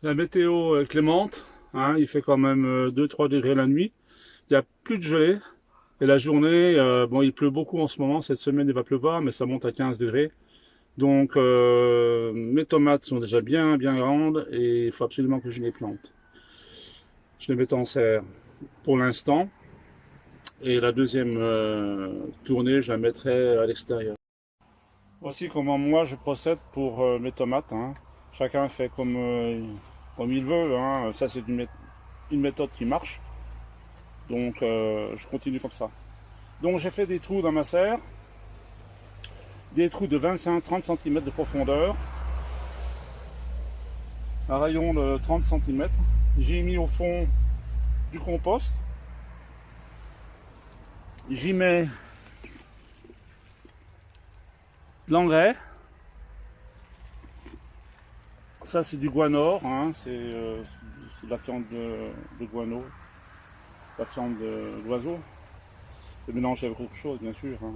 La météo est clémente, hein, il fait quand même 2-3 degrés la nuit. Il n'y a plus de gelée. Et la journée, bon, il pleut beaucoup en ce moment. Cette semaine, il va pleuvoir, mais ça monte à 15 degrés. Donc, mes tomates sont déjà bien grandes et il faut absolument que je les plante. Je les mets en serre pour l'instant. Et la deuxième tournée, je la mettrai à l'extérieur. Voici comment moi je procède pour mes tomates, hein. Chacun fait comme il veut, hein. Ça, c'est une méthode qui marche. Donc, je continue comme ça. Donc, j'ai fait des trous dans ma serre, des trous de 25-30 cm de profondeur, un rayon de 30 cm. J'ai mis au fond du compost. J'y mets de l'engrais. Ça, c'est du guano, hein. C'est de la fiente de guano, la fiente d'oiseau. Je mélange avec autre chose, bien sûr, hein.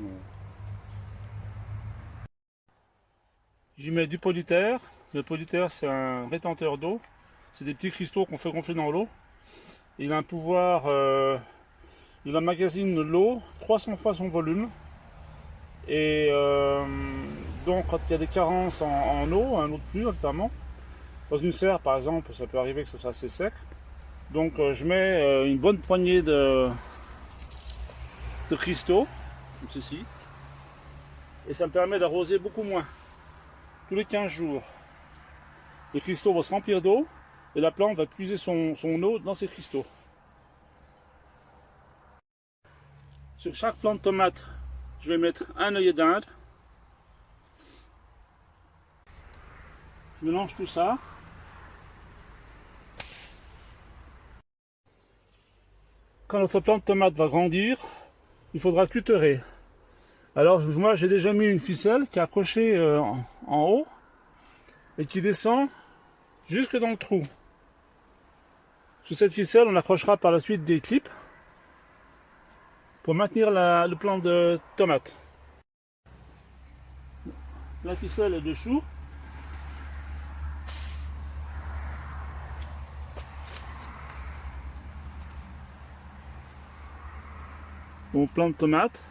J'y mets du polytère. Le polytère, c'est un rétenteur d'eau. C'est des petits cristaux qu'on fait gonfler dans l'eau. Il a un pouvoir, il emmagasine l'eau 300 fois son volume. Et donc, quand il y a des carences en eau, un eau de pluie notamment, dans une serre par exemple, ça peut arriver que ce soit assez sec. Donc, je mets une bonne poignée de cristaux, comme ceci, et ça me permet d'arroser beaucoup moins, tous les 15 jours. Les cristaux vont se remplir d'eau et la plante va puiser son eau dans ces cristaux. Sur chaque plante de tomate, je vais mettre un œillet d'Inde. Je mélange tout ça. Quand notre plante de tomate va grandir, il faudra tutorer. Alors moi j'ai déjà mis une ficelle qui est accrochée en haut et qui descend jusque dans le trou. Sous cette ficelle, on accrochera par la suite des clips pour maintenir le plant de tomate. La ficelle est dessous. Mon plant de tomate.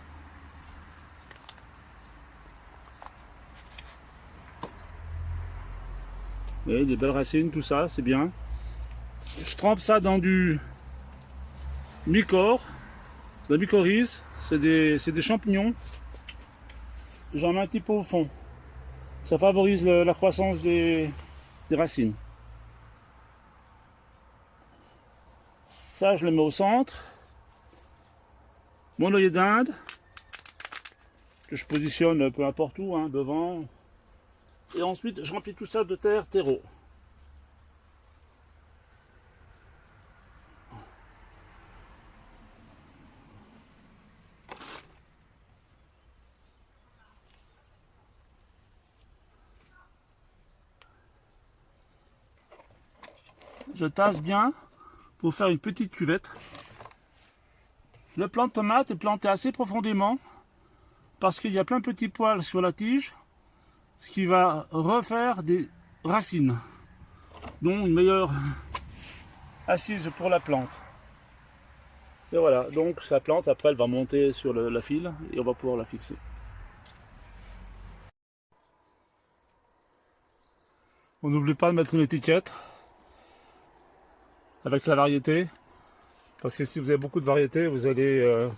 Et des belles racines, tout ça, c'est bien. Je trempe ça dans du mycore, de la mycorhize, c'est des champignons. J'en mets un petit peu au fond. Ça favorise la croissance des racines. Ça, je le mets au centre. Mon œillet d'Inde, que je positionne peu importe où, hein, devant. Et ensuite, je remplis tout ça de terre terreau. Je tasse bien pour faire une petite cuvette. Le plant de tomate est planté assez profondément parce qu'il y a plein de petits poils sur la tige, ce qui va refaire des racines, dont une meilleure assise pour la plante. Et voilà, donc la plante après elle va monter sur la file et on va pouvoir la fixer. On n'oublie pas de mettre une étiquette avec la variété, parce que si vous avez beaucoup de variétés, vous allez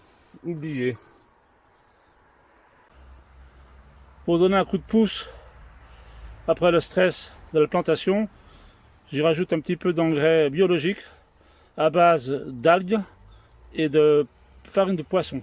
oublier. Pour donner un coup de pouce après le stress de la plantation, j'y rajoute un petit peu d'engrais biologique à base d'algues et de farine de poisson.